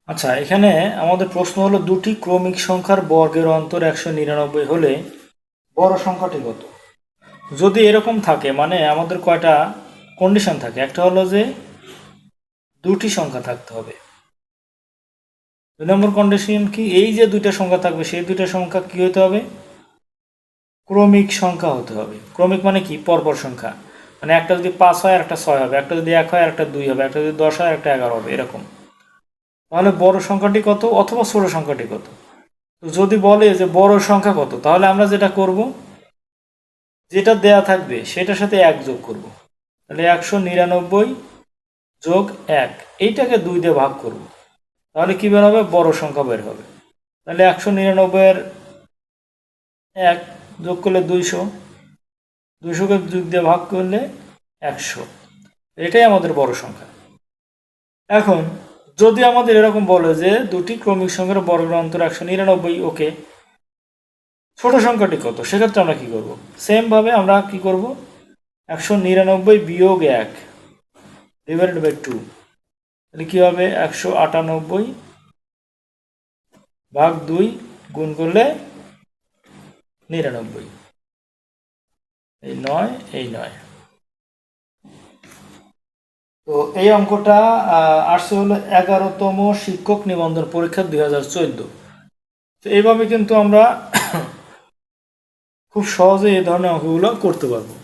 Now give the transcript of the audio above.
আচ্ছা, এখানে আমাদের প্রশ্ন হলো দুটি ক্রমিক সংখ্যার বর্গের অন্তর 199 হলে বড় সংখ্যাটি কত? যদি এরকম থাকে মানে আমাদের কয়টা কন্ডিশন থাকে, একটা হলো যে দুটি সংখ্যা থাকতে হবে। 2 নম্বর কন্ডিশন কি, এই যে দুইটা সংখ্যা থাকবে সেই দুইটা সংখ্যা কি হতে হবে? ক্রমিক সংখ্যা হতে হবে। ক্রমিক মানে কি? পরপর সংখ্যা, মানে একটা যদি 5 হয় আর একটা 6 হবে, একটা যদি 1 হয় আর একটা 2 হবে, একটা যদি 10 হয় আর একটা 11 হবে, এরকম। তাহলে বড় সংখ্যাটি কত অথবা ছোট সংখ্যাটি কত? তো যদি বলে যে বড় সংখ্যা কত, তাহলে আমরা যেটা করব, যেটা দেয়া থাকবে সেটার সাথে 1 যোগ করব। তাহলে 199 যোগ 1, এইটাকে 2 দিয়ে ভাগ করব। তাহলে কি বের হবে? বড় সংখ্যা বের হবে। তাহলে 199 এর 1 যোগ করলে 200, 200কে 2 দিয়ে ভাগ করলে 100, এটাই আমাদের বড় সংখ্যা। এখন যদি আমাদের এরকম বলে যে দুটি ক্রমিক সংখ্যার বর্গের অন্তর 199, ওকে, ছোট সংখ্যাটি কত, সেক্ষেত্রে আমরা কি করব? সেম ভাবে আমরা কি করব, 199 বিয়োগ 1 ডিভাইডেড বাই 2, তাহলে কি হবে? 198 ভাগ 2 গুণ করলে 99, এই 9, এই 9। তো এই অঙ্কটা আসছে হলো 11তম শিক্ষক নিবন্ধন পরীক্ষা 2014। তো এইভাবে কিন্তু আমরা খুব সহজে এই ধরনের অঙ্কগুলো করতে পারবো।